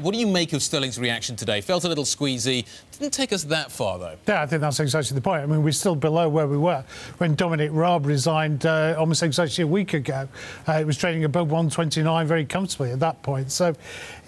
What do you make of sterling's reaction today? Felt a little squeezy. Didn't take us that far, though. Yeah, I think that's exactly the point. I mean, we're still below where we were when Dominic Raab resigned almost exactly a week ago. It was trading above 129 very comfortably at that point. So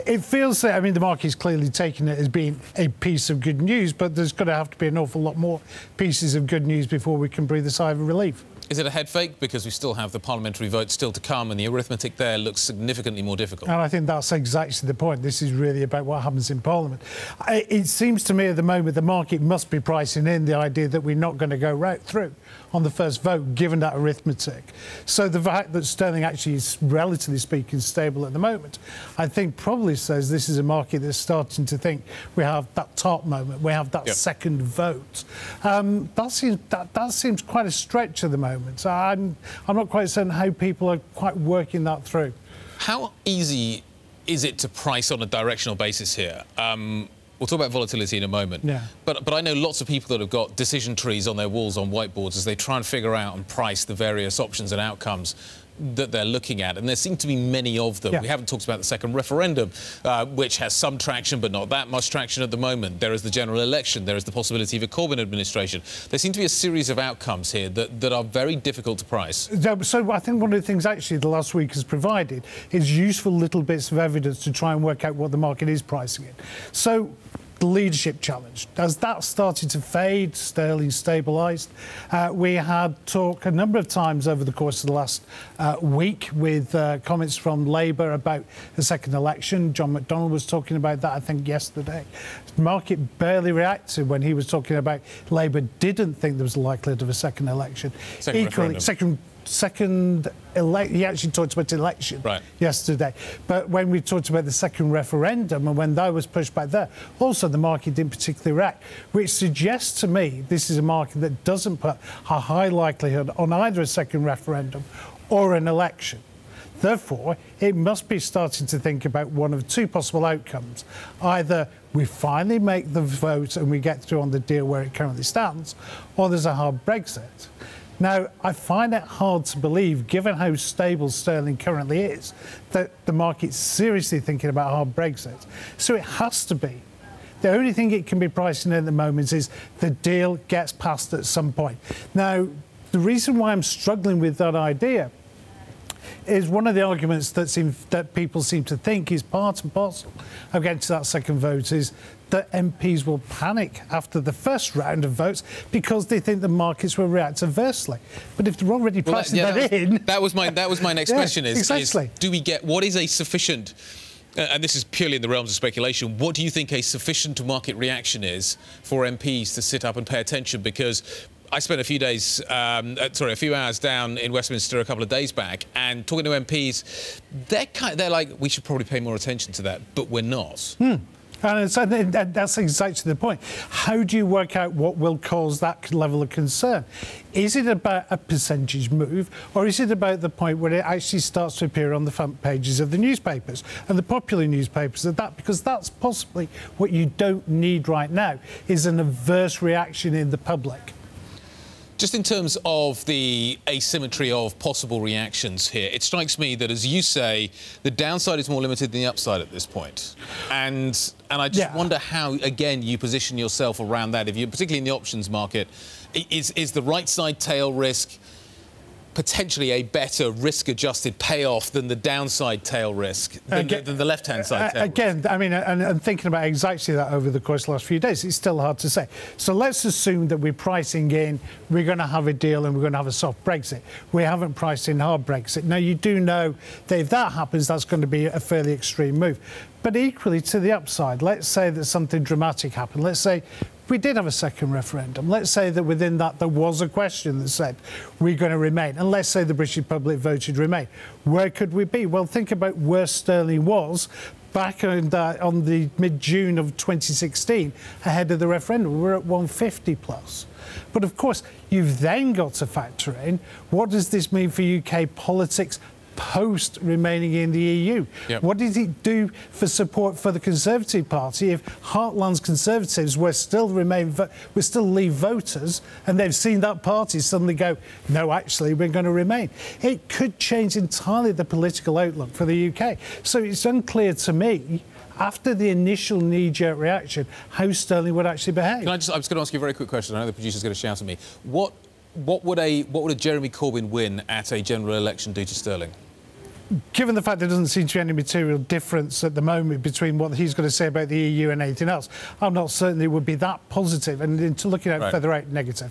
it feels that, I mean, the market's clearly taking it as being a piece of good news, but there's going to have to be an awful lot more pieces of good news before we can breathe a sigh of relief. Is it a head fake? Because we still have the parliamentary vote still to come and the arithmetic there looks significantly more difficult. And I think that's exactly the point. This is really about what happens in Parliament. It seems to me at the moment the market must be pricing in the idea that we're not going to go right through on the first vote, given that arithmetic. So the fact that sterling actually is, relatively speaking, stable at the moment, I think probably says this is a market that's starting to think we have that top moment, we have that second vote. That seems quite a stretch at the moment. I'm not quite certain how people are quite working that through. How easy is it to price on a directional basis here? We'll talk about volatility in a moment. Yeah. But I know lots of people that have got decision trees on their walls on whiteboards as they try and figure out and price the various options and outcomes that they're looking at, and there seem to be many of them. Yeah. We haven't talked about the second referendum, which has some traction but not that much traction at the moment. There is the general election. There is the possibility of a Corbyn administration. There seem to be a series of outcomes here that are very difficult to price. So I think one of the things actually the last week has provided is useful little bits of evidence to try and work out what the market is pricing in. So the leadership challenge, as that started to fade, sterling stabilised. We had talk a number of times over the course of the last week with comments from Labour about the second election. John McDonnell was talking about that, I think, yesterday. The market barely reacted when he was talking about Labour didn't think there was a likelihood of a second election. He actually talked about election yesterday. But when we talked about the second referendum and when that was pushed back there, also the market didn't particularly react, which suggests to me this is a market that doesn't put a high likelihood on either a second referendum or an election. Therefore, it must be starting to think about one of two possible outcomes. Either we finally make the vote and we get through on the deal where it currently stands, or there's a hard Brexit. Now, I find it hard to believe, given how stable sterling currently is, that the market's seriously thinking about a hard Brexit. So it has to be. The only thing it can be pricing in at the moment is the deal gets passed at some point. Now, the reason why I'm struggling with that idea is one of the arguments that people seem to think is part and parcel of getting to that second vote is that MPs will panic after the first round of votes because they think the markets will react adversely. But if they're already pricing that was my next question is do we get what is a sufficient and this is purely in the realms of speculation, what do you think a sufficient market reaction is for MPs to sit up and pay attention? Because I spent a few hours down in Westminster a couple of days back, and talking to MPs, they're like, we should probably pay more attention to that, but we're not. And so that's exactly the point. How do you work out what will cause that level of concern? Is it about a percentage move, or is it about the point where it actually starts to appear on the front pages of the newspapers and the popular newspapers at that? Because that's possibly what you don't need right now, is an adverse reaction in the public. Just in terms of the asymmetry of possible reactions here, it strikes me that, as you say, the downside is more limited than the upside at this point. And I just wonder how, again, you position yourself around that. If you're particularly in the options market, is the right side tail risk potentially a better risk-adjusted payoff than the downside tail risk, than the left-hand side tail risk? I mean, and thinking about exactly that over the course of the last few days, it's still hard to say. So let's assume that we're pricing in, we're going to have a deal and we're going to have a soft Brexit. We haven't priced in hard Brexit. Now, you do know that if that happens, that's going to be a fairly extreme move. But equally, to the upside, let's say that something dramatic happened. Let's say we did have a second referendum. Let's say that within that there was a question that said we're going to remain. And let's say the British public voted remain. Where could we be? Well, think about where sterling was back on the mid-June of 2016, ahead of the referendum. We're at 150 plus. But of course, you've then got to factor in, what does this mean for UK politics post remaining in the EU? What did it do for support for the Conservative Party if Heartland's Conservatives were still Leave voters and they've seen that party suddenly go, no, actually, we're going to remain? It could change entirely the political outlook for the UK. So it's unclear to me after the initial knee-jerk reaction, how sterling would actually behave. I was going to ask you a very quick question. I know the producer's going to shout at me. What would a Jeremy Corbyn win at a general election do to sterling? Given the fact there doesn't seem to be any material difference at the moment between what he's going to say about the EU and anything else, I'm not certain it would be that positive, and into looking at further out, negative.